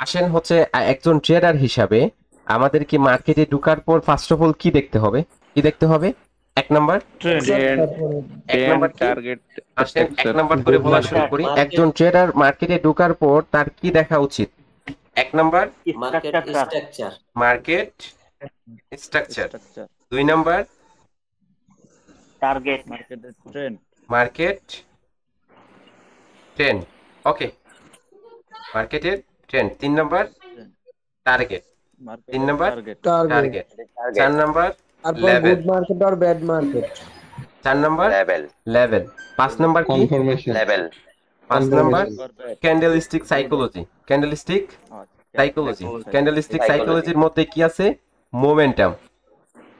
আসেন হচ্ছে একজন ট্রেডার হিসাবে আমাদের কি মার্কেটে ঢোকার পর ফার্স্ট অফ অল কি দেখতে হবে? কি দেখতে হবে? এক নাম্বার, ট্রেন্ড ট্রেন্ড তারপরে এক ট্রেন্ড নাম্বার কি? টার্গেট আসেন এক স্ট্রাকচার। নাম্বার করে গুড বলা শুরু মার্কেট করি। মার্কেট একজন ট্রেডার মার্কেটে ঢোকার পর তার কি দেখা উচিত? এক number, market structure sir structure market structure. Structure. দুই নাম্বার, টার্গেট মার্কেটের ট্রেন্ড। Market trend. ওকে, মার্কেটের ট্রেন্ড। তিন নাম্বার, টার্গেট। তিন মার্কেটের নাম্বার, টার্গেট। Target target. চার নাম্বার, তারপর লেভেল। গুড মার্কেট আর ব্যাড মার্কেট চার নাম্বার, লেভেল লেভেল। পাঁচ নাম্বার কি? কনফার্মেশন লেভেল পাঁচ number, confirmation candlestick psychology. Candlestick psychology. Candlestick psychology সাইকোলজির মধ্যে কি আছে? Momentum.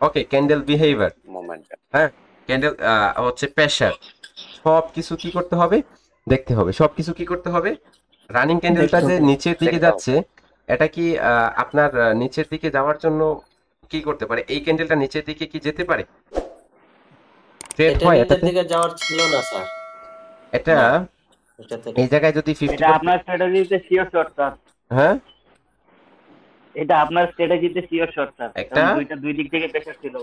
Okay, candle behaviour. Momentum হ্যাঁ, ক্যান্ডেল হচ্ছে প্রেসার। সব কিছু কি করতে হবে? দেখতে হবে। সব কিছু কি করতে হবে? রানিং ক্যান্ডেলটা যে নিচের দিকে দেখতে হবে। যাচ্ছে, এটা কি আপনার নিচের দিকে যাওয়ার জন্য কি করতে পারে? এই ক্যান্ডেলটা নিচের দিকে কি যেতে পারে? ট্রেড এটা হয় নিচের এটাতে? দিকে যাওয়ার ছিল না স্যার, এটা না, এটা থেকে এই জায়গায় যদি এটা 50, আপনার স্ট্র্যাটেজিতে শিওর শর্ট স্যার হ্যাঁ, এটা আপনার স্ট্র্যাটেজিতে শিওর শর্ট স্যার একটা দুই দিক থেকে প্রেসার ছিল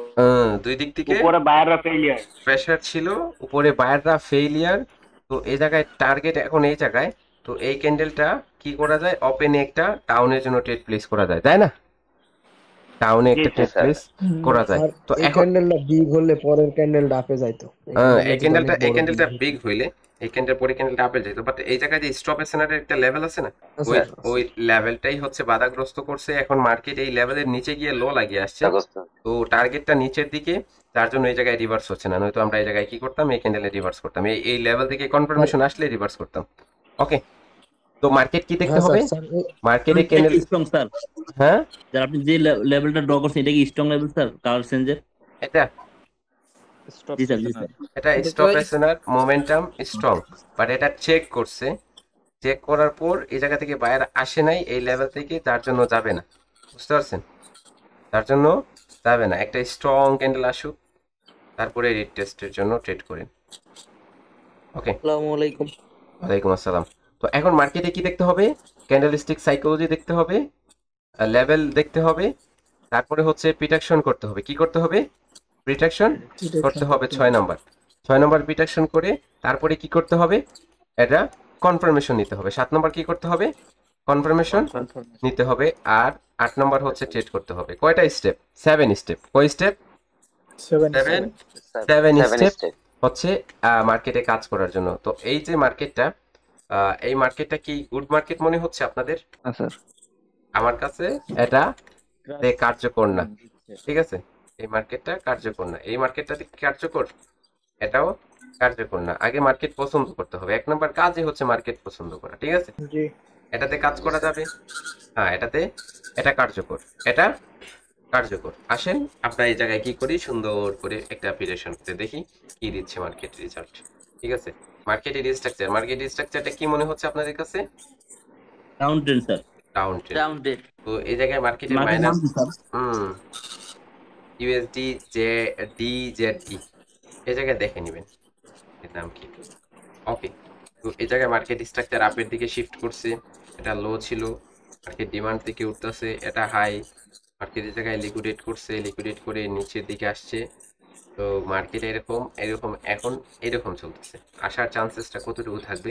দুই দিক থেকে উপরে বায়াররা ফেলিয়ার প্রেসার ছিল, উপরে বায়াররা ফেইলিয়ার। তো এই জায়গায় টার্গেট এখন এই জায়গায়। তো এই ক্যান্ডেলটা কি করা যায়? ওপেনে একটা টাউনের জন্য ট্রেড প্লেস করা যায়, তাই না? টাউনে একটা জি ট্রেড স্যার। প্লেস করা যায়। আর তো এই এখন ক্যান্ডেলটা বিগ হলে পরের ক্যান্ডেলটা আপে যাইতো এই ক্যান্ডেলটা বিগ হইলে এই ক্যান্ডেল পরে ক্যান্ডেলটা আপেল যেত, বাট এই জায়গায় যে স্টপ এসেনারের একটা লেভেল আছে না, ওই স্যার ওই লেভেলটাই হচ্ছে বাধাগ্রস্ত করছে। এখন মার্কেট এই লেভেলের নিচে গিয়ে লো লাগিয়ে আসছে। আগস্ট তো টার্গেটটা নিচের দিকে, তার জন্য এই জায়গায় রিভার্স হচ্ছে না। নয়তো আমরা এই জায়গায় কি করতাম? এই ক্যান্ডেলে রিভার্স করতাম। এই লেভেল থেকে কনফার্মেশন আসলে রিভার্স করতাম। ওকে, তো মার্কেট কি দেখতে হ্যাঁ হবে? স্যার মার্কেটে ক্যান্ডেল, স্ট্রং স্যার, হ্যাঁ, স্যার আপনি যে লেভেলটা ড্র করছেন এটা কি স্ট্রং লেভেল স্যার কালার চেঞ্জের? এটা স্টপ জি স্যার জি স্যার। এটা স্টপ এসেনার মোমেন্টাম স্ট্রং, বাট এটা চেক করছে। চেক করার পর এই জায়গা থেকে বায়ার আসে নাই এই লেভেল থেকে, তার জন্য যাবে না। বুঝতে পারছেন? তার জন্য যাবে না। একটা স্ট্রং ক্যান্ডেল আসুক, তারপরে রিড টেস্টের জন্য ট্রেড করেন। ওকে, আসসালামু আলাইকুম। ওয়ালাইকুম আসসালাম। তো এখন মার্কেটে কি দেখতে হবে? ক্যান্ডেলস্টিক সাইকোলজি দেখতে হবে, লেভেল দেখতে হবে, তারপরে হচ্ছে প্রিটেকশন করতে হবে। কি করতে হবে? প্রিটেকশন করতে হবে। 6 নম্বর, 6 নম্বর প্রিটেকশন করে তারপরে কি করতে হবে? এটা কনফার্মেশন নিতে হবে। 7 নম্বর কি করতে হবে? কনফার্মেশন নিতে হবে। আর 8 নম্বর হচ্ছে ট্রেড করতে হবে। কয়টা স্টেপ? 7 স্টেপ। কয় স্টেপ? 7 7 সেভেন স্টেপ স্টেপ হচ্ছে মার্কেটে কাজ করার জন্য। তো এই যে মার্কেটটা, এই মার্কেটটা কি গুড মার্কেট মনে হচ্ছে আপনাদের? স্যার। আমার কাছে এটা কার্যকর না। ঠিক আছে, এই মার্কেটটা কার্যকর না। এই মার্কেটটা কি কার্যকর? এটাও কার্যকর না। আগে মার্কেট পছন্দ করতে হবে। 1 নম্বর কাজই হচ্ছে মার্কেট পছন্দ করা। ঠিক আছে, জি এটাতে কাজ করা যাবে। হ্যাঁ, এটা কার্যকর, এটা কার্যকর। আসেন আমরা এই জায়গায় কি করি, সুন্দর করে একটা প্রিপারেশন করে দেখি কি দিচ্ছে মার্কেট রেজাল্ট। ঠিক আছে, মার্কেট স্ট্রাকচারটা কি মনে হচ্ছে আপনাদের কাছে? Down trend sir. Down trend. Down trend. তো এই জায়গায় মার্কেটের মার্কেট মাইনাস নামছে স্যার। ইউএসডি জে ডিজেডই, এই জায়গায় দেখে নেবেন এর নাম কি। ওকে, তো এই জায়গায় মার্কেট স্ট্রাকচার আপের দিকে শিফট করছে। এটা লো ছিল, মার্কেট ডিমান্ড থেকে উঠতেছে, এটা হাই। মার্কেট এই জায়গায় লিকুইডেট করছে, লিকুইডেট করে নিচের দিকে আসছে। তো মার্কেট এরকম এরকম এখন এরকম চলতেছে। আসার চান্সেসটা কতটুকু থাকবে?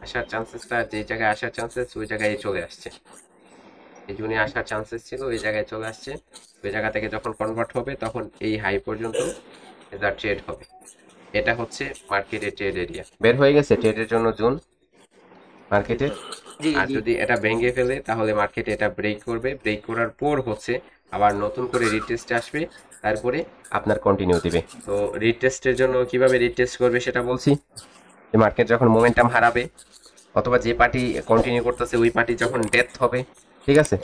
আসার চান্সেসটা যে জায়গায় আসার চান্সেস ওই জায়গায় চলে আসছে। এই জন্য আসার চান্সেস ছিল, ওই জায়গায় চলে আসছে। ওই জায়গা থেকে যখন কনভার্ট হবে তখন এই হাই পর্যন্ত এটা ট্রেড হবে। এটা হচ্ছে মার্কেটের ট্রেড এরিয়া। বের হয়ে গেছে ট্রেডের জন্য জোন মার্কেটে। জি আর জি। যদি এটা ভেঙে ফেলে তাহলে মার্কেটে এটা ব্রেক করবে। ব্রেক করার পর হচ্ছে আবার নতুন করে রিটেস্ট আসবে, তারপরে আপনার কন্টিনিউ দিবে। তো রিটেস্টের জন্য কিভাবে রিটেস্ট করবে সেটা বলছি। যে মার্কেট যখন মোমেন্টাম হারাবে, অথবা যে পার্টি কন্টিনিউ করতেছে ওই পার্টি যখন ডেথ হবে, ঠিক আছে,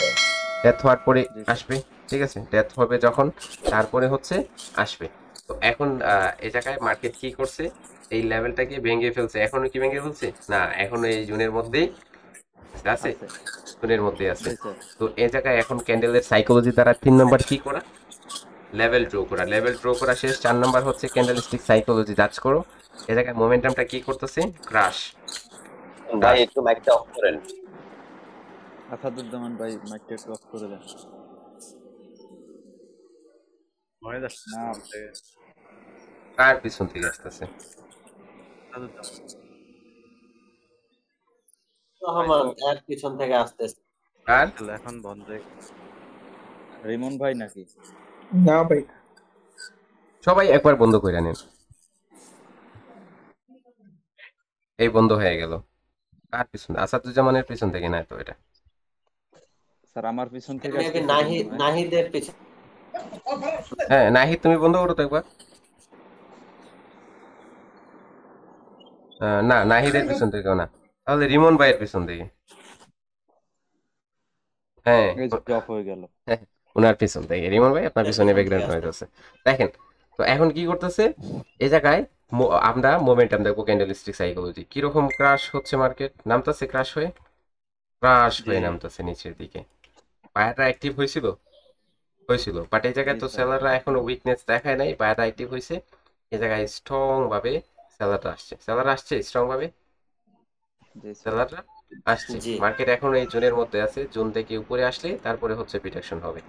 ডেথ হওয়ার পরে আসবে। ঠিক আছে, ডেথ হবে যখন, তারপরে হচ্ছে আসবে। তো এখন এই জায়গায় মার্কেট কি করছে? এই লেভেলটাকে ভেঙে ফেলছে। এখনো কি ভেঙে ফেলছে না? এখনো এই জুনের মধ্যেই আছে, জুনের মধ্যে আছে। তো এই জায়গায় এখন ক্যান্ডেলের সাইকোলজি দ্বারা 3 নম্বর কি করা? লেভেল ড্র করা। লেভেল ড্র করা শেষ। 4 নম্বর হচ্ছে ক্যান্ডেলস্টিক সাইকোলজি জাজ করো। এই জায়গায় মোমেন্টামটা কি করতেছে? ক্রাশ। ভাই একটু মাইকটা অফ করেন। আসাদুজ্জামান ভাই মাইকটা একটু অফ করে দেন। না কার পিছন থেকে আসতেছে? রহমান এর পিছন থেকে আসতেছে। কার? রিমন ভাই নাকি? না ভাই, সবাই একবার বন্ধ করে নেন। এই বন্ধ হয়ে গেল। কার পিছন? আসাদুজ্জামানের পিছন থেকে না তো এটা। স্যার আমার পিছন থেকে মেবি আসতেছে নাহিদ, মনে হয়। নাহিদের পিছন। হ্যাঁ নাহিদ, তুমি বন্ধ করো তো একবার। না, নাহিদের পিছন থেকেও না, তাহলে রিমন ভাইয়ের পিছন থেকে। হ্যাঁ, এই যে অফ হয়ে গেল। হ্যাঁ, ওনার পিছন থেকে। রিমন ভাই আপনার পিছনে ব্যাকগ্রাউন্ড নয়েজ আছে। দেখেন, তো এখন কি করতেছে এই জায়গায় আমরা মোমেন্টাম দেখবো, ক্যান্ডেলস্টিক সাইকোলজি কিরকম ক্রাশ হচ্ছে, মার্কেট নামতেছে ক্রাশ হয়ে, ক্রাশ হয়ে নামতেছে নিচের দিকে। বায়াররা অ্যাক্টিভ হয়েছিল বাট এই জায়গায় তো সেলাররা এখনো উইকনেস দেখায় নাই, বায়াররা অ্যাক্টিভ হয়েছে। এই জায়গায় স্ট্রং ভাবে সেলাররা আসছে স্ট্রং ভাবে, জি স্যার। সেলাররা আসছে। জি। মার্কেট এখন এই জোনের মধ্যে আছে, জোন থেকে উপরে আসলে তারপরে হচ্ছে প্রিটেকশন হবে।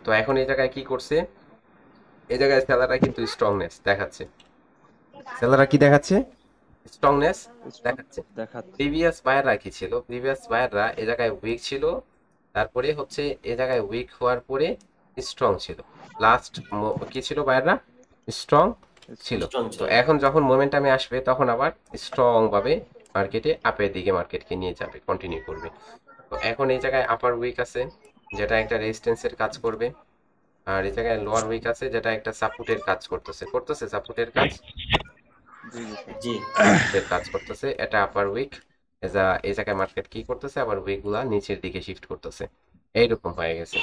তো এখন এই জায়গায় কি করছে, এই জায়গায় সেলাররা কিন্তু স্ট্রংনেস দেখাচ্ছে। সেলাররা কি দেখাচ্ছে? স্ট্রংনেস দেখাচ্ছে। দেখাচ্ছে। প্রিভিয়াস বায়াররা কি ছিল? প্রিভিয়াস বায়াররা এই জায়গায় উইক ছিল, তারপরে হচ্ছে এই জায়গায় উইক হওয়ার পরে স্ট্রং ছিল। লাস্ট কি ছিল? বায়াররা স্ট্রং ছিল। Strong তো ছিল। এখন যখন মোমেন্টামে আসবে তখন আবার স্ট্রং ভাবে মার্কেটে আপের দিকে মার্কেটকে নিয়ে যাবে, কন্টিনিউ করবে। তো এখন এই জায়গায় আপার উইক আছে যেটা একটা রেজিস্ট্যান্সের কাজ করবে, আর এই জায়গায় লোয়ার উইক আছে যেটা একটা সাপোর্টের কাজ করতেছে সাপোর্টের কাজ, জি জি স্যার। জি। এর কাজ করতেছে। এটা আপার উইক। এই জায়গায় মার্কেট কি করতেছে, আবার উইক গুলা নিচের দিকে শিফট করতেছে, এইরকম হয়ে গেছে।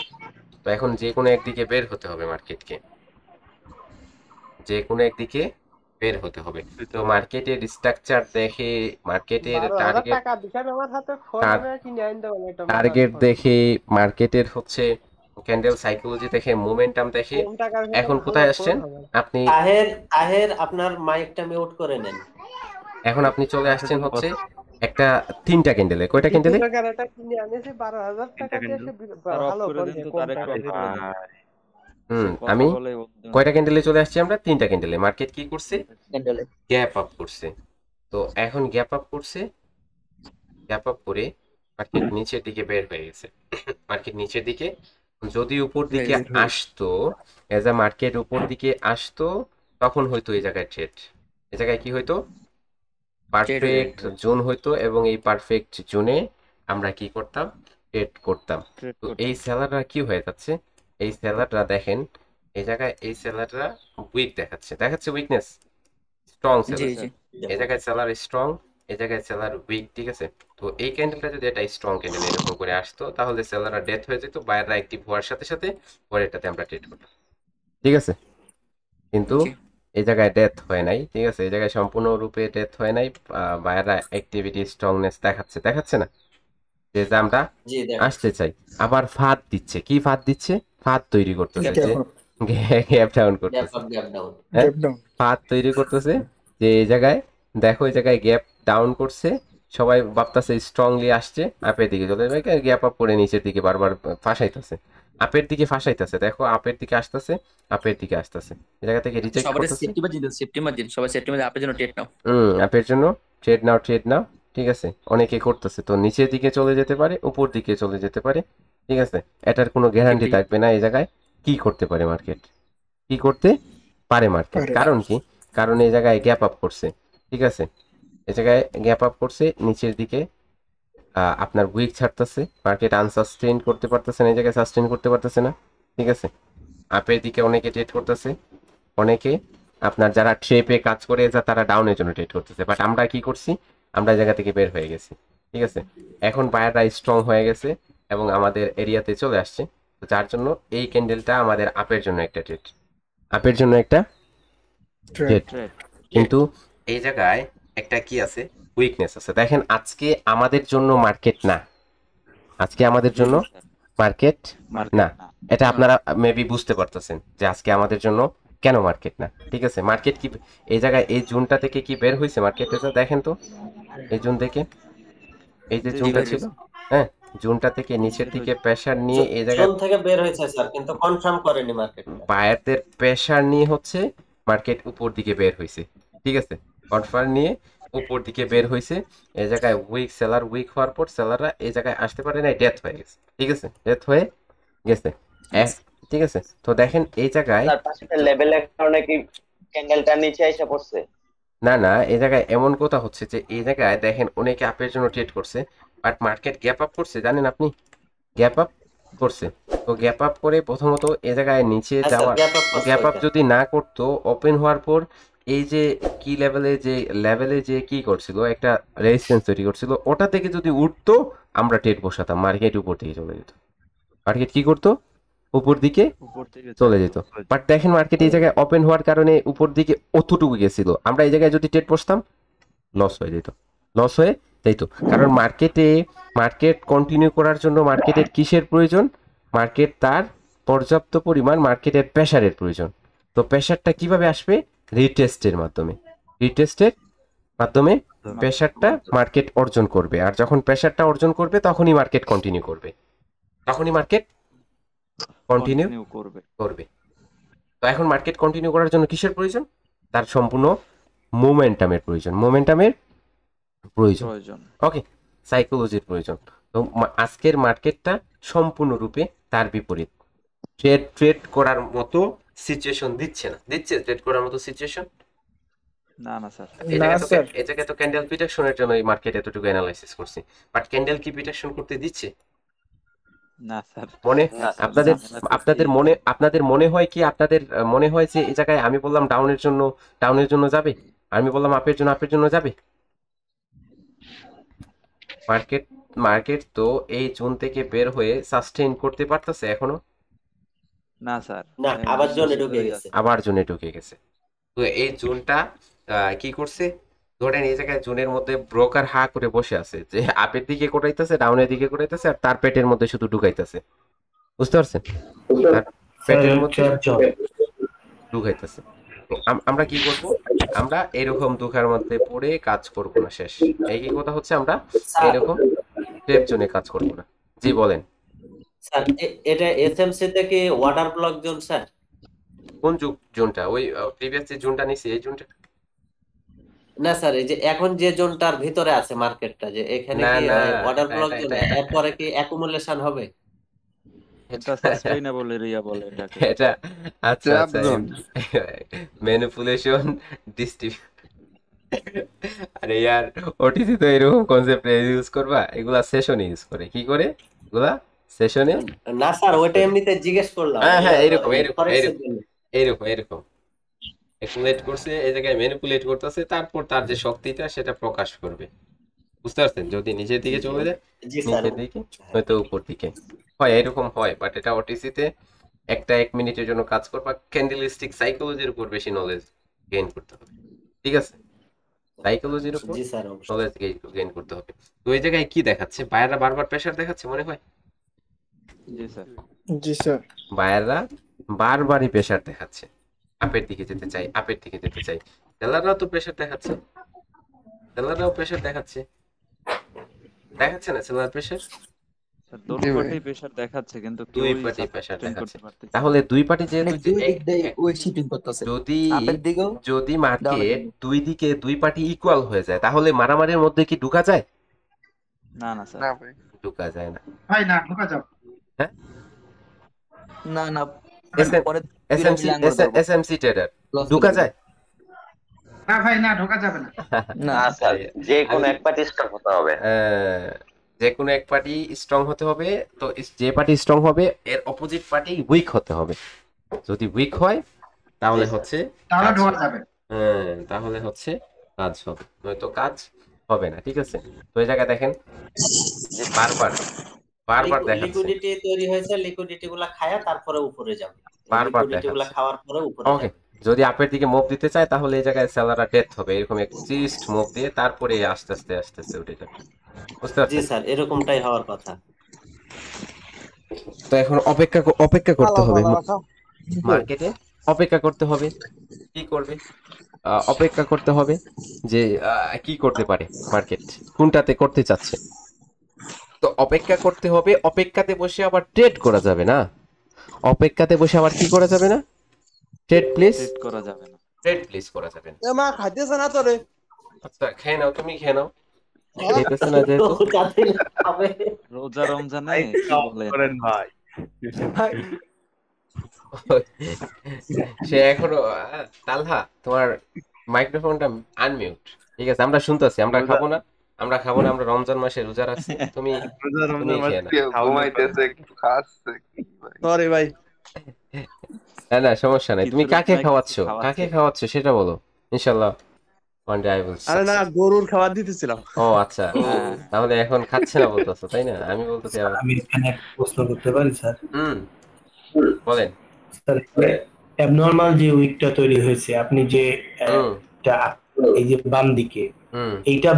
তো এখন যে কোনো একদিকে বের হতে হবে মার্কেটকে, যে কোনো একদিকে বের হতে হবে। তো মার্কেটের স্ট্রাকচার দেখে, মার্কেটের 12,000 টাকা দিছেন আমার হাতে, ফোন টার- আমি কিনে আইন দেবো এটা। টার্গেট দেখে, মার্কেটের হচ্ছে ক্যান্ডেল সাইকোলজি দেখে, মোমেন্টাম দেখে কম টাকার ভিতরে এখন ভালো কোথায় ফোন আসছেন হবে। আপনি? তাহের আপনার মাইকটা মিউট করে নেন। এখন আপনি চলে আসছেন হচ্ছে একটা তিনটা ক্যান্ডেলে। কয়টা ক্যান্ডেলে? দ্বিতীয় টাকার এটা কিনে আনিছি 12,000 টাকা দিয়ে, সে স্যার অফ ভালো করে ফোন দেন দিয়ে তো, কম তার একটু টাকার অফ ভিতরে। করে দেন। কথা আমি বলে কয়টা ক্যান্ডেলে চলে আসছি আমরা? তিনটা ক্যান্ডেলে। মার্কেট কি করছে? ক্যান্ডেলে। গ্যাপ আপ করছে। তো এখন গ্যাপ আপ করছে, গ্যাপ আপ করে মার্কেট নিচের দিকে বের হয়ে গেছে। মার্কেট নিচের দিকে যদি উপর দিকে আসতো, এজ আ মার্কেট উপর দিকে আসতো, তখন হয়তো এই জায়গায় ট্রেড, এই জায়গায় কি হয়তো পারফেক্ট জোন হইতো, এবং এই পারফেক্ট জোনে আমরা কি করতাম? ট্রেড করতাম। তো এই সেলাররা কি হয়ে যাচ্ছে? এই সেলাররা দেখেন এই জায়গায়, এই সেলাররা উইক দেখাচ্ছে উইকনেস, স্ট্রং সেলার। এই জায়গায় সেলার স্ট্রং, এই জায়গায় সেলার উইক, ঠিক আছে? তো এই ক্যান্ডেলটা যদি একটা স্ট্রং ক্যান্ডেল এরকম করে আসতো, তাহলে সেলাররা ডেথ হয়ে যেত, বায়াররা অ্যাক্টিভ হওয়ার সাথে সাথে পরেরটাতে আমরা ট্রেড করতাম, ঠিক আছে? কিন্তু এই জায়গায় ডেথ হয় নাই, ঠিক আছে? এই জায়গায় সম্পূর্ণরূপে ডেথ হয় নাই। বায়াররা অ্যাক্টিভিটি স্ট্রংনেস দেখাচ্ছে না, যে আমরা জি দেখ। আসতে চাই। আবার ফাঁদ দিচ্ছে, কি ফাঁদ দিচ্ছে? ফাঁদ তৈরি করতেছে, যে গ্যাপ ডাউন গ্যাপ করতেছে। Up, gap down. হ্যাঁ, ফাঁদ তৈরি করতেছে, যে এই জায়গায় দেখো, এই জায়গায় গ্যাপ ডাউন করছে, সবাই ভাবতেছে স্ট্রংলি আসছে, আপের দিকে চলে যাবে, গ্যাপ আপ করে নিচের দিকে বারবার ফাঁসাইতেছে, আপের দিকে ফাঁসাইতেছে। দেখো আপের দিকে আসতেছে, আপের দিকে আসতেছে, এই জায়গা থেকে রিজেক্ট করতেছে। সেপ্টেম্বর দিন সবাই সেপ্টেম্বর আপনার জন্য টেট নাও। আপের জন্য ট্রেড নাও, ঠিক আছে? অনেকে করতেছে। তো নিচের দিকে চলে যেতে পারে, উপর দিকে চলে যেতে পারে, ঠিক আছে? এটার কোনো গ্যারান্টি থাকবে না। এই জায়গায় কি করতে পারে মার্কেট, কি করতে পারে মার্কেট? কারণ কি? কারণ এই জায়গায় গ্যাপ আপ করছে, ঠিক আছে? এই জায়গায় গ্যাপ আপ করছে নিচের দিকে, আপনার উইক ছাড়তেছে, মার্কেট আনসাস্টেইন করতে পারতেছে না, এই জায়গায় সাস্টেইন করতে পারতেছে না, ঠিক আছে? আপের দিকে অনেকে ট্রেড করতেছে, অনেকে আপনার যারা ট্রেপে কাজ করে তারা ডাউনের জন্য ট্রেড করতেছে। বাট আমরা কি করছি? আমরা এই জায়গা থেকে বের হয়ে গেছি, ঠিক আছে? এখন বায়াররা স্ট্রং হয়ে গেছে এবং আমাদের এরিয়াতে চলে আসছে। তো যার জন্য এই ক্যান্ডেলটা আমাদের আপের জন্য একটা ট্রেড, আপের জন্য একটা ট্রেড। কিন্তু এই জায়গায় একটা কি আছে? উইকনেস আছে। দেখেন আজকে আমাদের জন্য মার্কেট না, আজকে আমাদের জন্য মার্কেট না। এটা আপনারা মেবি বুঝতে পারতেছেন যে আজকে আমাদের জন্য কেন মার্কেট না, ঠিক আছে? মার্কেট কি এই জায়গায় এই জুনটা থেকে কি বের হয়েছে মার্কেট? এটা দেখেন তো, এই জুন থেকে, এই যে জুনটা ছিল, হ্যাঁ, জোনটা থেকে নিচের দিকে প্রেসার নিয়ে এই জায়গায় জোন থেকে বের হয়েছে স্যার, কিন্তু কনফার্ম করেনি মার্কেটটা। বায়ারদের প্রেসার নিয়ে হচ্ছে মার্কেট উপর দিকে বের হয়েছে, ঠিক আছে, কনফার্ম নিয়ে উপর দিকে বের হয়েছে। এই জায়গায় সেলার উইক হওয়ার পর সেলাররা এই জায়গায় আসতে পারে না, ডেথ হয়ে গেছে, ঠিক আছে, ডেথ হয়ে গেছে। ঠিক আছে, তো দেখেন এই জায়গায় তার পাশে লেভেলের কারণে কি ক্যান্ডেলটা নিচে এসে পড়ছে? না না, এই জায়গায় এমন কথা হচ্ছে যে এই জায়গায় দেখেন অনেকে আপের জন্য ট্রেড করছে, বাট মার্কেট গ্যাপ আপ করছে, জানেন আপনি, গ্যাপ আপ করছে। তো গ্যাপ আপ করে প্রথমত এই জায়গায় নিচে হ্যাঁ স্যার, যাওয়ার, গ্যাপ আপ যদি না করতো, ওপেন হওয়ার পর এই যে কি লেভেলে যে কি করছিল, একটা রেজিস্ট্যান্স তৈরি করছিল, ওটা থেকে যদি উঠতো আমরা ট্রেড বসাতাম, মার্কেট উপর দিকে চলে যেত। মার্কেট কি করতো, উপর দিকে উপর থেকে চলে যেত। বাট দেখেন মার্কেট এই জায়গায় ওপেন হওয়ার কারণে উপর দিকে অতটুকু গেছিল, আমরা এই জায়গায় যদি ট্রেড বসতাম লস হয়ে যেত, লস হয়ে যাইতো। কারণ মার্কেট কন্টিনিউ করার জন্য মার্কেটের কিসের প্রয়োজন, মার্কেট তার পর্যাপ্ত পরিমাণ মার্কেটের প্রেসারের প্রয়োজন। তো প্রেসারটা কিভাবে আসবে, রিটেস্টের মাধ্যমে, রিটেস্টের মাধ্যমে প্রেসারটা মার্কেট অর্জন করবে। আর যখন প্রেসারটা অর্জন করবে তখনই মার্কেট কন্টিনিউ করবে, তখনই মার্কেট কন্টিনিউ করবে। করবে। তো এখন মার্কেট কন্টিনিউ করার জন্য কিসের প্রয়োজন, তার সম্পূর্ণ মোমেন্টামের প্রয়োজন, প্রয়োজন। ওকে, সাইকোলজির প্রয়োজন। তো আজকের মার্কেটটা সম্পূর্ণরূপে তার বিপরীত, ট্রেড করার মতো সিচুয়েশন দিচ্ছে না, দিচ্ছে ট্রেড করার মতো সিচুয়েশন না না স্যার, এই জায়গায় তো ক্যান্ডেল প্রিডিকশনের জন্য এই মার্কেট এতটুকু অ্যানালাইসিস করছি, বাট ক্যান্ডেল কি প্রিডিকশন করতে দিচ্ছে? না স্যার, মনে না, স্যার, আপনাদের না। আপনাদের মনে হয় কি, আপনাদের মনে হয় যে এই জায়গায় আমি বললাম ডাউনের জন্য যাবে, আমি বললাম আপের জন্য যাবে? মার্কেট তো এই জোন থেকে বের হয়ে সাস্টেইন করতে পারতেছে এখনো? না স্যার, না, আবার জোনে ঢুকে গেছে। আবার জোনে ঢুকে গেছে। তো এই জোনটা কি করছে, ধরেন এই জায়গায় জোনের মধ্যে ব্রোকার হা করে বসে আছে, যে আপের দিকে কোটাইতেছে, ডাউনের দিকে কোটাইতেছে, আর তার পেটের মধ্যে শুধু ঢুকাইতেছে, বুঝতে পারছেন, তার পেটের মধ্যে ঢুকাইতেছে। তো আমরা কি করব, আমরা এরকম দুঃখের মধ্যে পড়ে কাজ করব না, শেষ। এই কি কথা হচ্ছে, আমরা এরকম ট্রেড জোনে কাজ করব না। জি বলেন। স্যার এটা এসএমসি থেকে ওয়াটার ব্লক জোন স্যার? কোন জোনটা, ওই প্রিভিয়াস যে জোনটা নিছি এই জোনটা? না স্যার, এই যে এখন যে জোনটার ভিতরে আছে মার্কেটটা, যে এখানে না, কি না, ওয়াটার এটা- ব্লক এটা- জোন, এটা- এরপরে কি অ্যাকুমুলেশন হবে? এটা সাস্টেইনেবল এরিয়া বলে এটাকে। এটা আচ্ছা Trap আচ্ছা, zone. Manipulation distribute. আরে ইয়ার, ওটিসি তো এরকম কনসেপ্ট ইউজ করবা, এগুলা সেশনে ইউজ করে, কি করে এগুলা সেশনে? না স্যার, ওইটা এমনিতে জিজ্ঞেস করলাম। হ্যাঁ, এরকম Forex এর জন্য। এরকম অ্যাকুমুলেট করছে, এই জায়গায় ম্যানিপুলেট করতেছে, তারপর তার যে শক্তিটা সেটা প্রকাশ করবে, বুঝতে পারছেন? যদি নিচের দিকে চলে যায়, জি স্যার। নিচের দিকে হয়তো উপর দিকে হয়, এরকম হয়। বাট এটা ওটিসিতে একটা 1 মিনিটের জন্য কাজ করবা, ক্যান্ডেলস্টিক সাইকোলজির উপর বেশি নলেজ গেইন করতে হবে, ঠিক আছে, সাইকোলজির উপর জি স্যার, অবশ্যই। নলেজ গেইন করতে হবে। তো এই জায়গায় কি দেখাচ্ছে, বায়াররা বারবার প্রেসার দেখাচ্ছে মনে হয়, জি স্যার, জি স্যার। বায়াররা বারবারই প্রেসার দেখাচ্ছে, আপের দিকে যেতে চাই। সেলাররাও তো প্রেসার দেখাচ্ছে, দেখাচ্ছে না সেলার প্রেসার? স্যার দোনো জি ভাই। পার্টি প্রেসার দেখাচ্ছে, কিন্তু দুই কেউই পার্টি প্রেসার sustain দেখাচ্ছে। করতে পারতেছে না। তাহলে দুই পার্টি যেহেতু দুই দিক দিয়ে ওই শিপিং করতেছে আপের দিকেও যদি ডাউনের মার্কেট দিকেও। দুই দিকে দুই পার্টি ইকুয়াল হয়ে যায়, তাহলে মারামারির মধ্যে কি ঢুকা যায়? না না স্যার, না ভাই। ঢুকা যায় না। ভাই না ঢোকা যাও। না না SM পরে এসএমসি এসএমসি ট্রেডার loss ঢুকা করে যায়? না ভাই না ঢোকা যাবে না। না না স্যার, যে কোনো এক পার্টি স্টপ হতে হবে। যে কোনো এক পার্টি স্ট্রং হতে হবে। তো যে পার্টি স্ট্রং হবে এর অপোজিট পার্টি উইক হতে হবে। যদি উইক হয় তাহলে হচ্ছে তাহলে কাজ ঢোকা হবে। যাবে। তাহলে হচ্ছে কাজ হবে, নয়তো কাজ হবে না, ঠিক আছে। তো এই জায়গায় দেখেন বারবার দেখাচ্ছে, লিকুইডিটি তৈরি হয়েছে, লিকুইডিটি গুলা খায়া তারপরে উপরে যাবে। বারবার লিকুইডিটি গুলা দেখাচ্ছে। খাওয়ার পরে উপরে ওকে, যাবে। যদি আপের দিকে মুভ দিতে চায় তাহলে এই জায়গায় সেলাররা ডেথ হবে, এরকম এক চিস্ট মুভ দিয়ে তারপরে আস্তে আস্তে উঠে যাবে, বুঝতে জি পারছেন? স্যার, এরকমটাই হওয়ার কথা। তো এখন অপেক্ষা করতে হবে, মার্কেটে অপেক্ষা করতে হবে। কি করবে? অপেক্ষা করতে হবে যে কি করতে পারে মার্কেট, কোনটাতে করতে চাচ্ছে। তো অপেক্ষা করতে হবে, অপেক্ষাতে বসে আবার ট্রেড করা যাবে না, অপেক্ষাতে বসে আবার কি করা যাবে না, ট্রেড প্লিজ, ট্রিট করা যাবে না। ট্রেড প্লিজ করা যাবে না। মা খাইতেছে না তোরে আচ্ছা খেয়ে নাও, তুমি খেয়ে নাও, খেতেছে না যেহেতু। রোজা রমজানে কি বলেন? সে এখনো তালহা তোমার মাইক্রোফোনটা আনমিউট। ঠিক আছে, আমরা শুনতেছি, আমরা খাবো না, আমরা খাবো না, আমরা রমজান মাসে রোজা রাখছি, তুমি তুমি খেয়ে নাও। সরি ভাই। না না সমস্যা নাই, তুমি খিচুড়ি কাকে নাই, খাওয়াচ্ছ, কিছু খাওয়াচ্ছে। কাকে খাওয়াচ্ছ সেটা বলো, ইনশাল্লাহ ওয়ান ডে আই উইল। আরে না, গরুর খাবার দিতেছিলাম। ও আচ্ছা, হ্যাঁ। তাহলে এখন খাচ্ছে না বলতেছো তাই না? আমি বলতেছি আবার আমি এখানে একটা প্রশ্ন করতে পারি স্যার? বলেন। স্যার অ্যাবনর্মাল যে উইকটা তৈরি হয়েছে, আপনি যে এটা এই যে বাম দিকে এইটা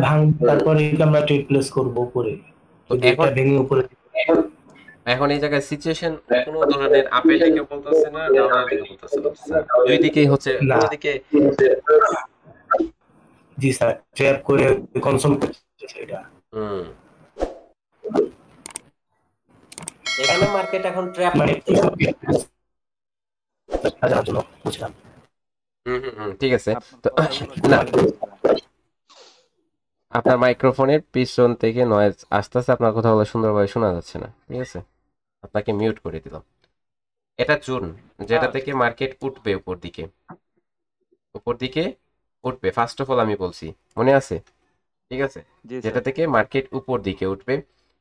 তারপরে আমরা ট্রেড প্লেস করব উপরে, যদি এটা ভেঙে উপরে। এখন এই জায়গায় সিচুয়েশন কোনো ধরনের আপেল দিকে বলতেছে না, ডাউনের দিকে বলতেছে না, দুই দিকেই হচ্ছে, কোনো দিকে। জি স্যার, ট্র্যাপ করে কনসোল করছে এটা। এখানে মার্কেট এখন ট্র্যাপ বুঝলাম। ঠিক আছে। তো না, আপনার মাইক্রোফোনের পিছন থেকে নয়েজ আসতেছে, আপনার কথা বলে সুন্দরভাবে শোনা যাচ্ছে না। ঠিক আছে, আপনাকে মিউট করে দিলাম। এটা জুন, যেটা থেকে মার্কেট উঠবে উপর দিকে, উপর দিকে উঠবে, ফার্স্ট অফ অল আমি বলছি, মনে আছে? ঠিক আছে, যেটা থেকে মার্কেট উপর দিকে উঠবে।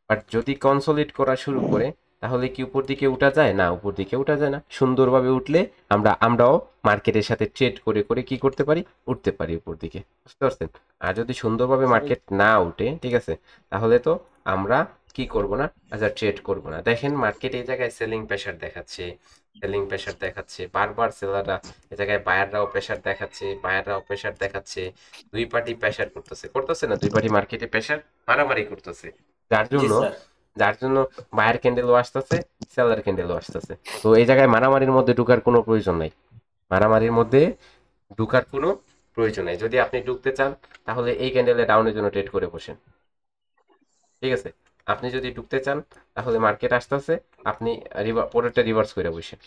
বাট যদি কনসোলিড করা শুরু করে তাহলে কি উপর দিকে উঠা যায়? না, উপর দিকে উঠা যায় না। সুন্দরভাবে উঠলে আমরাও মার্কেটের সাথে ট্রেড করে করে কি করতে পারি? উঠতে পারি উপর দিকে, বুঝতে পারছেন? আর যদি সুন্দরভাবে মার্কেট না উঠে, ঠিক আছে, তাহলে তো আমরা কি করব না, আচ্ছা ট্রেড করব না। দেখেন মার্কেট এই জায়গায় সেলিং প্রেসার দেখাচ্ছে, সেলিং প্রেসার দেখাচ্ছে, বারবার সেলাররা এই জায়গায় বায়াররাও প্রেসার দেখাচ্ছে, বায়াররাও প্রেসার দেখাচ্ছে, দুই পার্টি প্রেসার করতেছে না, দুই পার্টি মার্কেটে প্রেসার মারামারি করতেছে, যার জন্য বায়ার ক্যান্ডেলও আসতেছে, সেলার ক্যান্ডেলও আসতেছে। তো এই জায়গায় মারামারির মধ্যে ঢুকার কোনো প্রয়োজন নাই, মারামারির মধ্যে ঢুকার কোনো প্রয়োজন নাই। যদি আপনি ঢুকতে চান তাহলে এই ক্যান্ডেলে ডাউনের জন্য ট্রেড করে বসেন। ঠিক আছে, আপনি যদি ঢুকতে চান তাহলে মার্কেট আসতেছে, আপনি পরেরটা রিভার্স করে বসেন।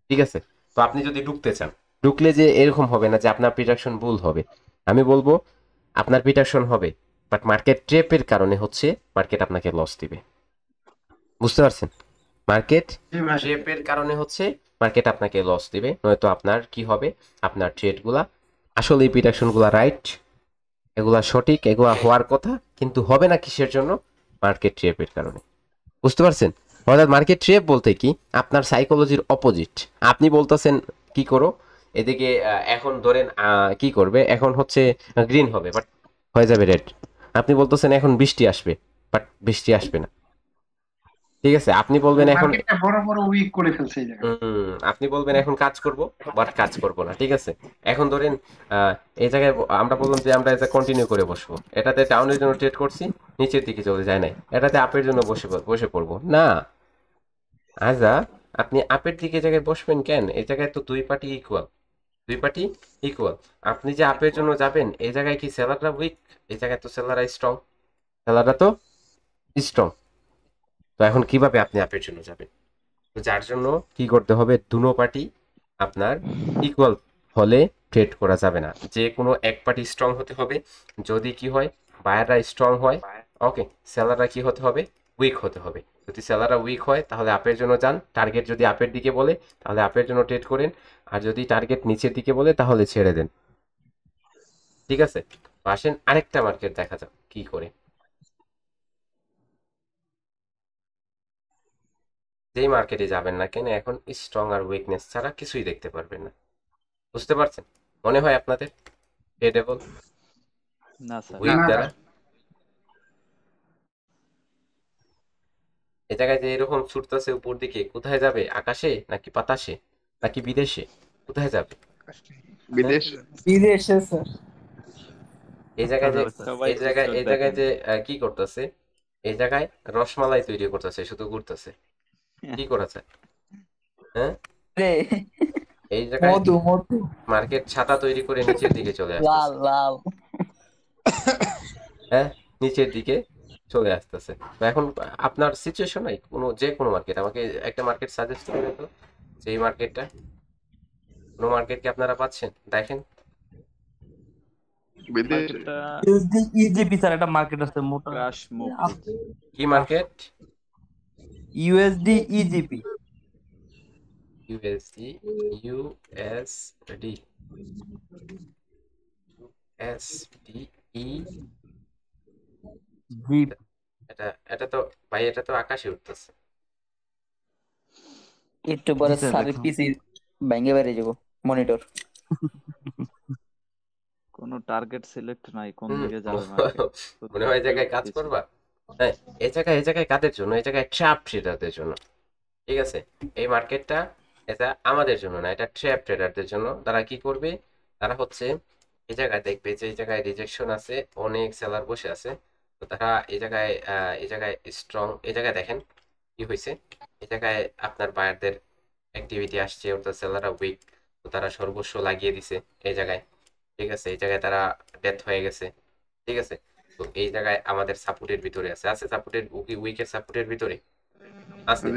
ঠিক আছে, তো আপনি যদি ঢুকতে চান, ঢুকলে যে এরকম হবে না যে আপনার প্রিডিকশন ভুল হবে। আমি বলবো আপনার প্রিডিকশন হবে, বাট মার্কেট ট্রেপের কারণে হচ্ছে মার্কেট আপনাকে লস দিবে, বুঝতে পারছেন? মার্কেট ট্রেপের কারণে হচ্ছে মার্কেট আপনাকে লস দিবে, নয়তো আপনার কি হবে, আপনার ট্রেডগুলা আসলে এই প্রিডিকশনগুলা রাইট, এগুলা সঠিক, এগুলা হওয়ার কথা, কিন্তু হবে না কিসের জন্য? মার্কেট ট্রেপের কারণে, বুঝতে পারছেন? অর্থাৎ মার্কেট ট্রেপ বলতে কি, আপনার সাইকোলজির অপোজিট। আপনি বলতেছেন কি করো, এদিকে এখন ধরেন কি করবে, এখন হচ্ছে গ্রিন হবে বাট হয়ে যাবে রেড। আপনি বলতেছেন এখন বৃষ্টি আসবে, বাট বৃষ্টি আসবে না। ঠিক আছে, আপনি বলবেন এখন বড় বড় উইক করে ফেলছে এই জায়গায়। আপনি বলবেন এখন কাজ করব, বাট কাজ করব না। ঠিক আছে, এখন ধরেন এই জায়গায় আমরা বললাম যে আমরা এটা কন্টিনিউ করে বসবো, এটাতে ডাউনের জন্য ট্রেড করছি, নিচের দিকে চলে যায় নাই, এটাতে আপের জন্য বসে পড়বো না। আচ্ছা, আপনি আপের দিকে জায়গায় বসবেন কেন? এই জায়গায় তো দুই পার্টি ইকুয়াল, দুই পার্টি ইকুয়াল। আপনি যে আপের জন্য যাবেন, এই জায়গায় কি সেলাররা উইক? এই জায়গায় তো সেলাররা স্ট্রং, সেলাররা তো স্ট্রং। তো এখন কিভাবে আপনি আপের জন্য যাবেন? তো যার জন্য কি করতে হবে, দুনো পার্টি আপনার ইকুয়াল হলে ট্রেড করা যাবে না, যে কোনো এক পার্টি স্ট্রং হতে হবে। যদি কি হয়, বায়াররা স্ট্রং হয়, ওকে, সেলাররা কি হতে হবে, উইক হতে হবে। যদি সেলাররা উইক হয় তাহলে আপের জন্য যান, টার্গেট যদি আপের দিকে বলে তাহলে আপের জন্য ট্রেড করেন, আর যদি টার্গেট নিচের দিকে বলে তাহলে ছেড়ে দেন। ঠিক আছে, আসেন আরেকটা মার্কেট দেখা যাক কি করে। যেই মার্কেটে যাবেন না কেন, এখন স্ট্রং আর উইকনেস ছাড়া কিছুই দেখতে পারবেন না, বুঝতে পারছেন? মনে হয় আপনাদের ট্রেডেবল না স্যার, উইক দ্বারা এই জায়গায় যে এরকম ছুটতেছে উপর দিকে, কোথায় যাবে? আকাশে নাকি বাতাসে নাকি বিদেশে? কোথায় যাবে? বিদেশে স্যার। এই জায়গায় যে কি করতেছে, এই জায়গায় রসমালাই তৈরি করতেছে, শুধু ঘুরতেছে, কি করেছে? হ্যাঁ, এই জায়গায় মার্কেট ছাতা তৈরি করে নিচের দিকে চলে আসছে, হ্যাঁ, নিচের দিকে চলে আসতেছে। তো এখন আপনার সিচুয়েশন নাই কোনো, যে কোনো মার্কেট আমাকে একটা মার্কেট সাজেস্ট করে তো, যেই মার্কেটটা, কোনো মার্কেট কি আপনারা পাচ্ছেন দেখেন। মার্কেটটা ইউএসডি স্যার একটা মার্কেট আছে মোটা ক্রাশ মুভ কি market? USD EGP USD, USD, SD, E, G এটা এটা তো ভাই এটা তো আকাশে উঠতেছে। একটু পরে স্যার স্যারের দেখলাম। পিসি ভেঙে বেরিয়ে যাবো মনিটর। কোনো টার্গেট সিলেক্ট নাই কোন হুম, দিকে যাবে মার্কেট। মনে হয় এই জায়গায় কাজ করবা। হ্যাঁ, এই জায়গায় কাদের জন্য? এই জায়গায় ট্র্যাপ ট্রেডারদের জন্য। ঠিক আছে, এই মার্কেটটা এটা আমাদের জন্য না, এটা ট্র্যাপ ট্রেডারদের জন্য। তারা কি করবে? তারা হচ্ছে এই জায়গায় দেখবে যে এই জায়গায় রিজেকশন আছে, অনেক সেলার বসে আছে। তো তারা এই জায়গায় স্ট্রং, এই জায়গায় দেখেন কি হয়েছে, এই জায়গায় আপনার বায়ারদের অ্যাক্টিভিটি আসছে, অর্থাৎ সেলাররা উইক। তো তারা সর্বস্ব লাগিয়ে দিছে এই জায়গায়। ঠিক আছে, এই জায়গায় তারা ডেথ হয়ে গেছে। ঠিক আছে, তো এই জায়গায় আমাদের সাপোর্টের ভিতরে আছে সাপোর্টের, উইকের সাপোর্টের ভিতরে আছে।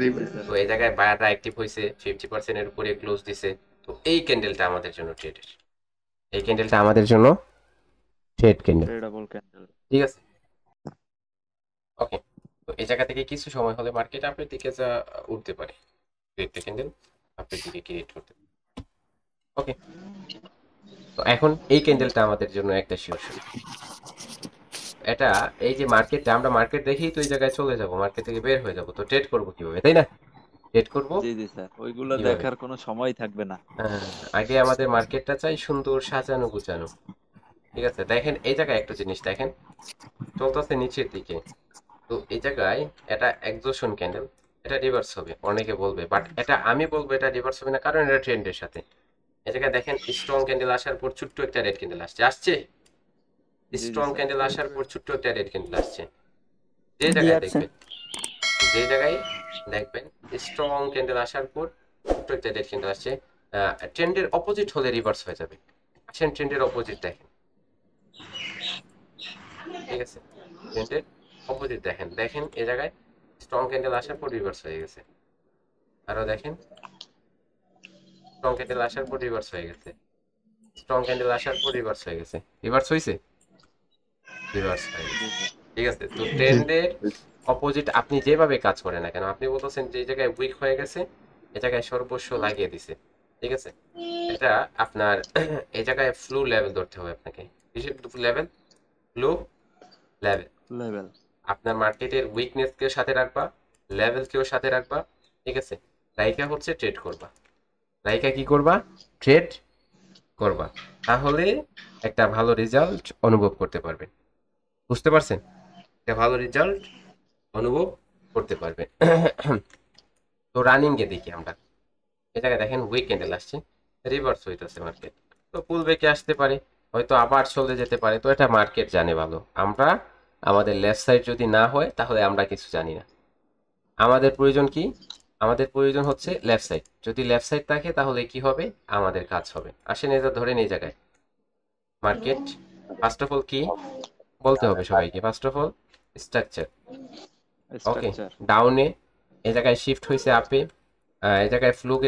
তো এই জায়গায় বায়াররা অ্যাক্টিভ হয়েছে, 50% এর উপরে ক্লোজ দিছে। তো এই ক্যান্ডেলটা আমাদের জন্য ট্রেডের, এই ক্যান্ডেলটা আমাদের জন্য ট্রেড ক্যান্ডেল। Tradable candle. ঠিক আছে, ওকে। তো এই জায়গা থেকে কিছু সময় হলে মার্কেট আপের দিকে যা উঠতে পারে, একটা ক্যান্ডেল আপের দিকে ক্রিয়েট করতে পারে। ওকে, তো এখন এই ক্যান্ডেলটা আমাদের জন্য একটা শিওর। এটা এই যে মার্কেটটা, আমরা মার্কেট দেখেই তো এই জায়গায় চলে যাব, মার্কেট থেকে বের হয়ে যাব। তো ট্রেড করব কিভাবে, তাই না? ট্রেড করব জি জি স্যার, ওইগুলো কিভাবে? দেখার কোনো সময় থাকবে না। আগে আমাদের মার্কেটটা চাই সুন্দর সাজানো গুছানো। ঠিক আছে, দেখেন এই জায়গায় একটা জিনিস দেখেন, চলতেছে নিচের দিকে। তো এই জায়গায় এটা এক্সজশন ক্যান্ডেল, এটা রিভার্স হবে অনেকে বলবে, বাট এটা আমি বলবো এটা রিভার্স হবে না, কারণ এটা ট্রেন্ডের সাথে। এই জায়গায় দেখেন স্ট্রং ক্যান্ডেল আসার পর ছোট্ট একটা রেড ক্যান্ডেল আসছে। স্ট্রং ক্যান্ডেল আসার পর ছোট্ট একটা রেড ক্যান্ডেল আসছে। যে জায়গায় দেখবেন স্ট্রং ক্যান্ডেল আসার পর ছোট্ট একটা রেড ক্যান্ডেল আসছে, ট্রেন্ডের অপোজিট হলে রিভার্স হয়ে যাবে। আসেন ট্রেন্ডের অপোজিট দেখেন। ঠিক আছে, ট্রেন্ডের অপোজিট দেখেন, এই জায়গায় স্ট্রং ক্যান্ডেল আসার পর রিভার্স হয়ে গেছে। আরো দেখেন স্ট্রং ক্যান্ডেল আসার পর রিভার্স হয়ে গেছে, স্ট্রং ক্যান্ডেল আসার পর রিভার্স হয়ে গেছে। রিভার্স হয়েছে, রিভার্স হয়ে গেছে। ঠিক আছে, তো ট্রেন্ডের অপোজিট আপনি যেভাবে কাজ করেন না কেন, আপনি বলতেছেন যে এই জায়গায় উইক হয়ে গেছে, এই জায়গায় সর্বস্ব লাগিয়ে দিছে। ঠিক আছে, এটা আপনার এই জায়গায় ফ্লু লেভেল ধরতে হবে আপনাকে। কিসের লেভেল? Flu level. আপনার মার্কেটের উইকনেসকেও সাথে রাখবা, লেভেলকেও সাথে রাখবা। ঠিক আছে, রাইকা হচ্ছে ট্রেড করবা, রাইকা কি করবা? ট্রেড করবা, তাহলে একটা ভালো রেজাল্ট অনুভব করতে পারবেন। বুঝতে পারছেন? একটা ভালো রেজাল্ট অনুভব করতে পারবেন। তো রানিং এ দেখি আমরা, এই জায়গায় দেখেন উইক ক্যান্ডেল আসছে, রিভার্স হইতেছে মার্কেট। তো পুল ব্যাকে আসতে পারে, হয়তো আবার চলে যেতে পারে। তো এটা মার্কেট জানে ভালো, আমরা আমাদের লেফট সাইড যদি না হয় তাহলে আমরা কিছু জানি না। আমাদের প্রয়োজন কি? আমাদের প্রয়োজন হচ্ছে লেফট সাইড। যদি লেফট সাইড থাকে তাহলে কি হবে? আমাদের কাজ হবে। আসেন এটা ধরেন এই জায়গায় মার্কেট ফার্স্ট অফ অল কি বলতে হবে সবাইকে? First of all structure. Okay, ডাউনে এই জায়গায় শিফট হয়েছে আপে, এই জায়গায় ফ্লুকে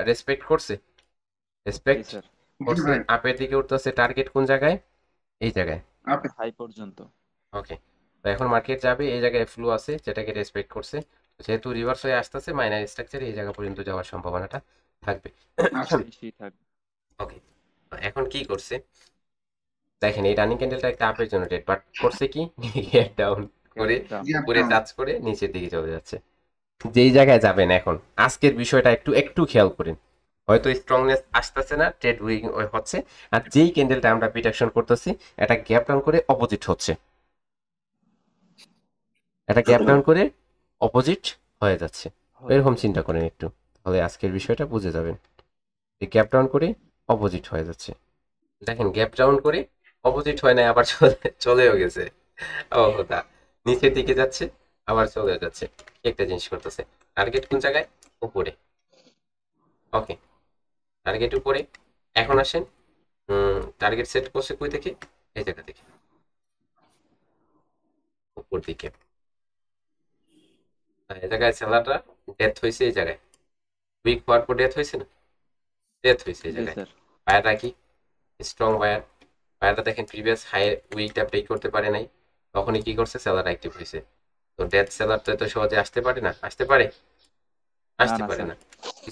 রেসপেক্ট করছে, রেসপেক্ট করছে, আপের দিকে উঠতেছে। টার্গেট কোন জায়গায়? এই জায়গায় হাই পর্যন্ত। ওকে, তো এখন মার্কেট যাবে, এই জায়গায় ফ্লু আছে যেটাকে রেসপেক্ট করছে। যেহেতু রিভার্স হয়ে আসতেছে, মাইনার স্ট্রাকচারে এই জায়গা পর্যন্ত যাওয়ার সম্ভাবনাটা থাকবে। ওকে, এখন কি করছে দেখেন, এই রানিং ক্যান্ডেলটা একটা আপের জন্য রেড, বাট করছে কি গ্যাপ ডাউন করে উপরে টাচ করে নিচের দিকে চলে যাচ্ছে। যেই জায়গায় যাবেন এখন আজকের বিষয়টা একটু খেয়াল করেন। হয়তো স্ট্রংনেস আসতেছে না, ট্রেড উইং হচ্ছে, আর যেই ক্যান্ডেলটা আমরা প্রিডিকশন করতেছি এটা গ্যাপ ডাউন করে অপোজিট হচ্ছে, এটা গ্যাপ ডাউন করে অপোজিট হয়ে যাচ্ছে। এরকম চিন্তা করেন একটু, তাহলে আজকের বিষয়টা বুঝে যাবেন। এই গ্যাপ ডাউন করে অপোজিট হয়ে যাচ্ছে, দেখেন গ্যাপ ডাউন করে অপোজিট হয় না, আবার চলেও গেছে। তা নিচের দিকে যাচ্ছে, আবার চলে যাচ্ছে। একটা জিনিস করতেছে, টার্গেট কোন জায়গায়? উপরে। ওকে, টার্গেট উপরে। এখন আসেন টার্গেট সেট করছে কই থেকে? এই জায়গা থেকে। উপর দিকে। এই জায়গায় সেলারটা ডেথ হয়েছে, এই জায়গায় উইক হওয়ার পর ডেথ হয়েছে না, ডেথ হয়েছে এই জি জায়গায়। স্যার বায়াররা কি স্ট্রং বায়ার, বায়াররা দেখেন প্রিভিয়াস হাই উইকটা ব্রেক করতে পারে নাই, তখনই কি করছে সেলার অ্যাক্টিভ হয়েছে। তো ডেথ সেলার তো এত সহজে আসতে পারে না, আসতে পারে না পারে স্যার না।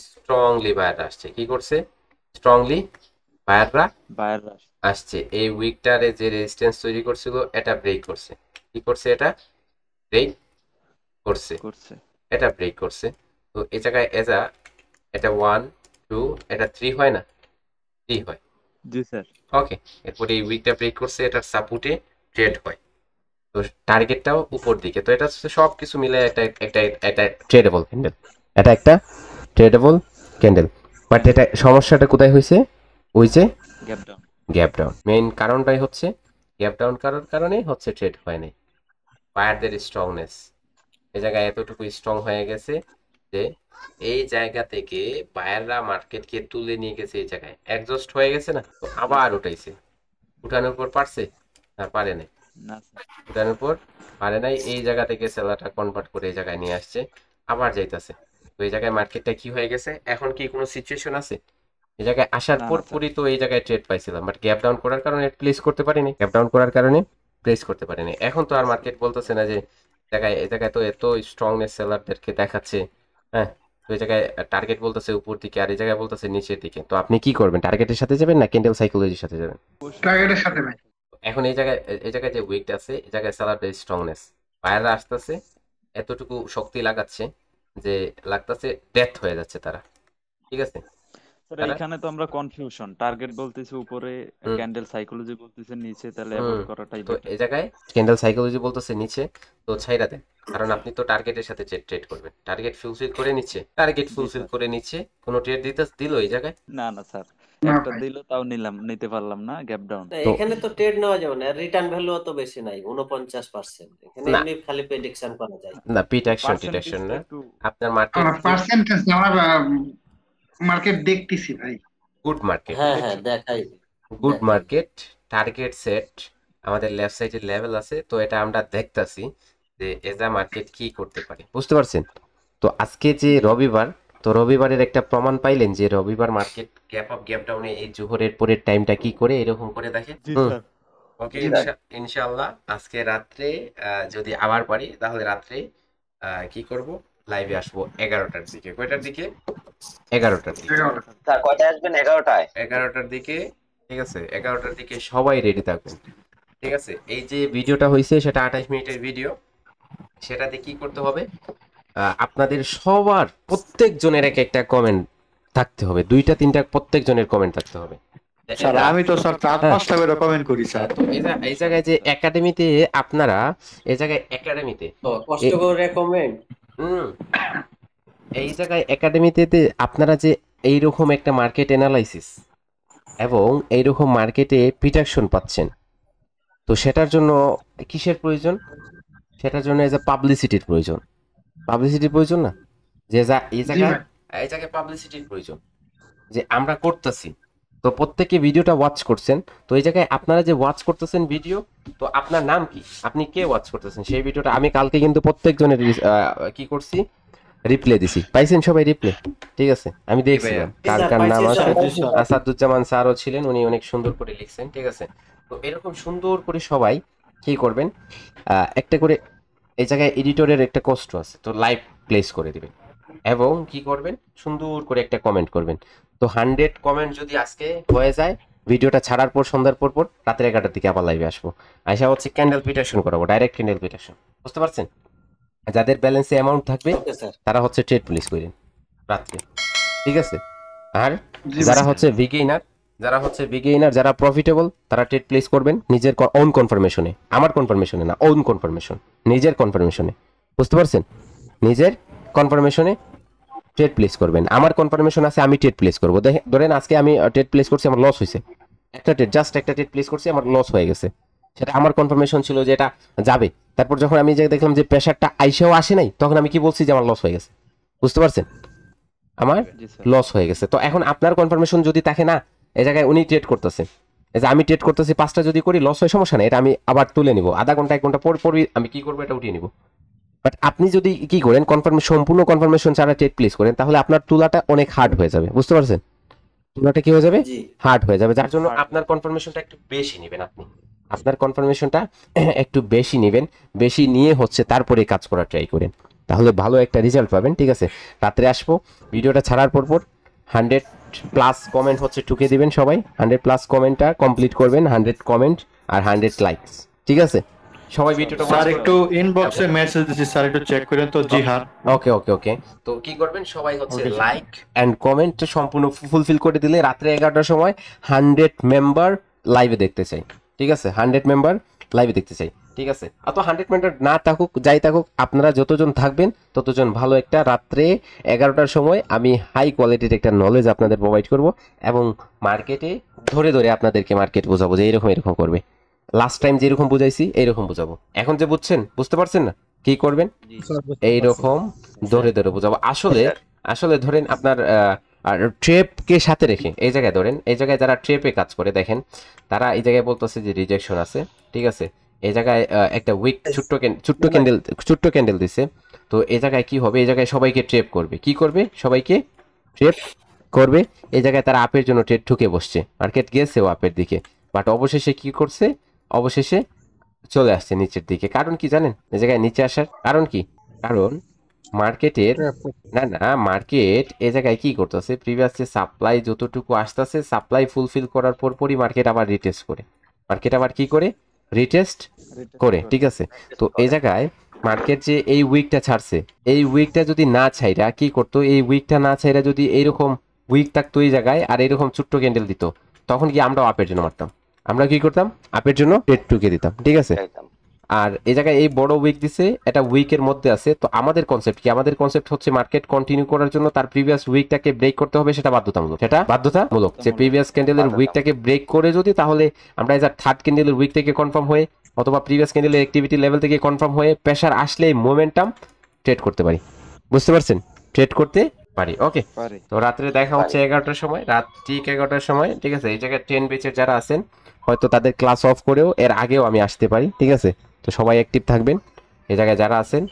স্ট্রংলি বায়াররা আসছে, কি করছে স্ট্রংলি বায়াররা বাইরের রাশ আসছে। এই উইকটারে যে রেজিস্ট্যান্স তৈরি করছিল এটা ব্রেক করছে, কি করছে এটা ব্রেক করছে, করছে এটা ব্রেক করছে। তো এই জায়গায় এজা এটা 1 2 এটা 3 হয় না, 3 হয়। জি স্যার ওকে, এরপরে এই উইকটা ব্রেক করছে, এটার সাপোর্টে ট্রেড হয়। তো টার্গেটটাও উপর দিকে। তো এটা হচ্ছে সব কিছু মিলে একটা একটা একটা ট্রেডেবল ক্যান্ডেল, এটা একটা ট্রেডেবল ক্যান্ডেল। বাট এটা সমস্যাটা কোথায় হয়েছে, ওই যে gap down gap down. Main কারণটাই হচ্ছে গ্যাপ ডাউন করার কারণে হচ্ছে ট্রেড হয় নাই। বায়ারদের স্ট্রংনেস এই জায়গায় এতটুকু স্ট্রং হয়ে গেছে যে এই জায়গা থেকে বায়াররা মার্কেটকে তুলে নিয়ে গেছে, এই জায়গায় অ্যাডজাস্ট হয়ে গেছে না, তো আবার উঠাইছে। উঠানোর পর পারছে না, পারে নাই। না স্যার উঠানোর পর পারে নাই, এই জায়গা থেকে সেলারটা কনভার্ট করে এই জায়গায় নিয়ে আসছে, আবার যাইতাছে। তো এই জায়গায় মার্কেটটা কি হয়ে গেছে, এখন কি কোনো সিচুয়েশন আছে এই জায়গায় আসার না, পর না, স্যার। পুরি? তো এই জায়গায় ট্রেড পাইছিলাম, বাট গ্যাপ ডাউন করার কারণে প্লেস করতে পারিনি, গ্যাপ ডাউন করার কারণে প্লেস করতে পারিনি। এখন তো আর মার্কেট বলতেছে না যে জায়গায় এই জায়গায় তো এত স্ট্রংনেস সেলারদেরকে দেখাচ্ছে, হ্যাঁ। তো এই জায়গায় টার্গেট বলতেছে উপর দিকে, আর এই জায়গায় বলতেছে নিচের দিকে। তো আপনি কি করবেন, টার্গেটের সাথে যাবেন না ক্যান্ডেল সাইকোলজির সাথে যাবেন? টার্গেটের সাথে ভাই। এখন এই জায়গায় যে উইকটা আছে, এই জায়গায় সেলারদের স্ট্রংনেস, বায়াররা আসতেছে এতটুকু শক্তি লাগাচ্ছে যে লাগতেছে ডেথ হয়ে যাচ্ছে তারা, ঠিক আছে। স্যার তারা এখানে তো আমরা কনফিউশন, টার্গেট বলতেছে উপরে, হুম। ক্যান্ডেল সাইকোলজি বলতেছে নিচে, তাহলে হুম। অ্যাভয়েড করাটাই তো better। এই জায়গায় ক্যান্ডেল সাইকোলজি বলতেছে নিচে, তো ছাইরা দেন। কারণ আপনি তো টার্গেটের সাথে ট্রেড করবেন, টার্গেট ফুলফিল করে নিচ্ছে, টার্গেট ফুলফিল স্যার। করে নিচ্ছে, কোনো ট্রেড দিল এই জায়গায়? না না স্যার, না একটা ভাই। দিল তাও নিতে পারলাম না, গ্যাপ ডাউন। না, তো এখানে তো ট্রেড নেওয়া যাবে না, রিটার্ন ভ্যালু অত বেশি নাই, 49%। এখানে না এমনি খালি প্রেডিকশন করা যায়। না, পিট অ্যাকশন টিট পার্সেন্টেজটা অ্যাকশন না, একটু আপনার মার্কেট আমরা পার্সেন্টেজ আমরা মার্কেট দেখতেছি ভাই। গুড মার্কেট, হ্যাঁ হ্যাঁ দেখাই গুড দেখাই। মার্কেট টার্গেট সেট আমাদের লেফট সাইডে লেভেল আছে, তো এটা আমরা দেখতাছি যে এজা মার্কেট কি করতে পারে, বুঝতে পারছেন? তো আজকে যে রবিবার, তো রবিবারের একটা প্রমাণ পাইলেন যে রবিবার মার্কেট গ্যাপ আপ গ্যাপ ডাউনে এই জোহরের পরের টাইমটা কি করে এরকম করে দেখে। জি হুম। স্যার ওকে, জি ভাই। ইনশাআল্লাহ আজকে রাত্রে যদি আবার পারি তাহলে রাত্রে কি করব, লাইভে আসবো 11টার দিকে। কয়টার দিকে? 11টার দিকে। 11টা। স্যার কয়টায় আসবেন? 11টায়? 11টার দিকে, ঠিক আছে। 11টার দিকে সবাই রেডি থাকবেন, ঠিক আছে। এই যে ভিডিওটা হয়েছে সেটা 28 মিনিটের ভিডিও, সেটাতে কি করতে হবে, আপনাদের সবার প্রত্যেকজনের একটা কমেন্ট থাকতে হবে, 2টা 3টা প্রত্যেকজনের কমেন্ট থাকতে হবে। স্যার আমি তো স্যার 4-5টা করে কমেন্ট করি স্যার। তো এই জায়গায় যে একাডেমিতে আপনারা, এই জায়গায় একাডেমিতে তো কষ্ট করে কমেন্ট। এই জায়গায় একাডেমিতে আপনারা যে এইরকম একটা মার্কেট অ্যানালাইসিস এবং এইরকম মার্কেটে প্রিডিকশন পাচ্ছেন, তো সেটার জন্য কিসের প্রয়োজন? সেটার জন্য এই যে পাবলিসিটির প্রয়োজন, পাবলিসিটির প্রয়োজন না, যে এই জায়গায় পাবলিসিটির প্রয়োজন যে আমরা করতেছি। তো প্রত্যেকে ভিডিওটা ওয়াচ করছেন, তো এই জায়গায় আপনারা যে ওয়াচ করতেছেন ভিডিও, তো আপনার নাম কি, আপনি কে ওয়াচ করতেছেন সেই ভিডিওটা আমি কালকে কিন্তু প্রত্যেকজনের কি করছি, রিপ্লে দিছি। পাইছেন সবাই রিপ্লে? ঠিক আছে, আমি দেখছিলাম কার কার নাম আছে। আসাদুজ্জামান স্যারও ছিলেন, উনি অনেক সুন্দর করে লিখছেন, ঠিক আছে। তো এরকম সুন্দর করে সবাই কি করবেন, একটা করে এই জায়গায় এডিটরের একটা কষ্ট আছে, তো লাইভ প্লেস করে দিবেন এবং কি করবেন, সুন্দর করে একটা কমেন্ট করবেন। তো 100 কমেন্ট যদি আজকে হয়ে যায়, ভিডিওটা ছাড়ার পর সন্ধ্যার পর রাতের 11টার দিকে আবার লাইভে আসবো, আইসা হচ্ছে ক্যান্ডেল প্রিডিকশন করাবো, ডাইরেক্ট ক্যান্ডেল প্রিডিকশন, বুঝতে পারছেন? যাদের ব্যালেন্সে অ্যামাউন্ট থাকবে ওকে স্যার। তারা হচ্ছে ট্রেড প্লেস করেন রাত্রে, ঠিক আছে। আর জি যারা ভাই। হচ্ছে বিগেইনার, যারা প্রফিটেবল, তারা ট্রেড প্লেস করবেন নিজের ওন কনফার্মেশনে, আমার কনফার্মেশনে না, ওন কনফার্মেশন, নিজের কনফার্মেশনে, বুঝতে পারছেন? নিজের কনফার্মেশনে ট্রেড প্লেস করবেন। আমার কনফার্মেশন আছে, আমি ট্রেড প্লেস করবো। ধরেন আজকে আমি ট্রেড প্লেস করছি, আমার লস হয়েছে, জাস্ট একটা ট্রেড প্লেস করছি, আমার লস হয়ে গেছে, সেটা আমার কনফার্মেশন ছিল যে এটা যাবে। তারপর যখন আমি যে দেখলাম যে প্রেশারটা আইসাও আসে নাই, তখন আমি কি বলছি যে আমার লস হয়ে গেছে, বুঝতে পারছেন? আমার জি স্যার লস হয়ে গেছে। তো এখন আপনার কনফার্মেশন যদি থাকে না, এই জায়গায় উনি ট্রেড করতেছে, এই যে আমি ট্রেড করতেছি 5টা যদি করি লস হয় সমস্যা নেই, এটা আমি আবার তুলে নিব, আধা ঘন্টা 1 ঘন্টা পর পরই আমি কি করবো এটা উঠিয়ে নিব। বাট আপনি যদি কি করেন সম্পূর্ণ কনফার্মেশন ছাড়া ট্রেড প্লেস করেন তাহলে আপনার তুলাটা অনেক হার্ড হয়ে যাবে, বুঝতে পারছেন? তুলাটা কি হয়ে যাবে, হার্ড হয়ে যাবে, যার জন্য আপনার কনফার্মেশনটা একটু বেশি নেবেন। আপনি আপনার কনফার্মেশনটা একটু বেশি নেবেন, বেশি নিয়ে হচ্ছে তারপরে কাজ করার ট্রাই করেন, তাহলে ভালো একটা রেজাল্ট পাবেন। ঠিক আছে, রাত্রে আসবো, ভিডিওটা ছাড়ার পর 100+ কমেন্ট হচ্ছে ঠুকে দিবেন সবাই, 100+ কমেন্টটা কমপ্লিট করবেন, 100 কমেন্ট আর 100 লাইকস। ঠিক আছে, সবাই ভিডিওটা স্যার একটু ইনবক্সে মেসেজ দিছি স্যার, একটু চেক করেন তো। জি হ্যাঁ, ওকে ওকে ওকে। তো কি করবেন সবাই হচ্ছে লাইক এন্ড কমেন্ট সম্পূর্ণ ফুলফিল করে দিলে রাত্রে 11টার সময় 100 মেম্বার লাইভে দেখতে চাই। ঠিক আছে, 100 মেম্বার লাইভে দেখতে চাই। ঠিক আছে, আর তো 100 মেম্বার না থাকুক যাই থাকুক, আপনারা যতজন থাকবেন ততজন ভালো একটা রাত্রে 11টার সময় আমি হাই কোয়ালিটির একটা নলেজ আপনাদের প্রোভাইড করব এবং মার্কেটে ধরে ধরে আপনাদেরকে মার্কেট বোঝাবো যে এরকম করবে। লাস্ট টাইম যেরকম বুঝাইছি এইরকম বুঝাবো। এখন যে বুঝতে পারছেন না কি করবেন, এইরকম ধরে ধরে বুঝাবো। আসলে ধরেন আপনার ট্রেপকে সাথে রেখে এই জায়গায় ধরেন, এই জায়গায় যারা ট্রেপে কাজ করে দেখেন তারা এই জায়গায় বলতেছে যে রিজেকশন আছে। ঠিক আছে, এই জায়গায় একটা উইক ছোট্ট ক্যান্ডেল দিছে। তো এই জায়গায় কি হবে, এই জায়গায় সবাইকে ট্রেপ করবে, কি করবে, সবাইকে ট্রেপ করবে। এই জায়গায় তারা আপের জন্য ট্রেড ঠুকে বসছে, মার্কেট গেছেও আপের দিকে, বাট অবশেষে কি করছে, অবশেষে চলে আসছে নিচের দিকে। কারণ কি জানেন এই জায়গায় নিচে আসার কারণ কি, কারণ মার্কেটের মার্কেট এই জায়গায় কি করতেছে, প্রিভিয়াস যে সাপ্লাই যতটুকু আসতেছে সাপ্লাই ফুলফিল করার পরই মার্কেট আবার রিটেস্ট করে, রিটেস্ট করে। ঠিক আছে, তো এই জায়গায় মার্কেট যে এই উইকটা ছাড়ছে, এই উইকটা যদি না ছাইরা কি করতো, এই উইকটা না ছাইরা যদি এইরকম উইক থাকতো এই জায়গায় আর এইরকম ছোট্ট ক্যান্ডেল দিত, তখন কি আমরাও আপের জন্য মারতাম, আমরা কি করতাম আপের জন্য ট্রেড টুকে দিতাম। ঠিক আছে, আর এই জায়গায় এই বড় উইক দিছে, এটা উইকের মধ্যে আছে। তো আমাদের কনসেপ্ট কি, আমাদের কনসেপ্ট হচ্ছে মার্কেট কন্টিনিউ করার জন্য তার প্রিভিয়াস উইকটাকে ব্রেক করতে হবে, সেটা বাধ্যতামূলক। যে প্রিভিয়াস ক্যান্ডেলের উইকটাকে ব্রেক করে যদি, তাহলে আমরা এই যে থার্ড ক্যান্ডেলের উইক থেকে কনফার্ম হয়ে অথবা প্রিভিয়াস ক্যান্ডেলের অ্যাক্টিভিটি লেভেল থেকে কনফার্ম হয়ে প্রেসার আসলে মোমেন্টাম ট্রেড করতে পারি, বুঝতে পারছেন, ট্রেড করতে পারি। ওকে, তো রাত্রে দেখা হচ্ছে 11টার সময়, রাত ঠিক 11টার সময়। ঠিক আছে, এই জায়গায় 10 ব্যাচের যারা আছেন হয়তো তাদের ক্লাস অফ করেও এর আগেও আমি আসতে পারি। ঠিক আছে, তো সবাই অ্যাক্টিভ থাকবেন এই জায়গায় যারা আছেন।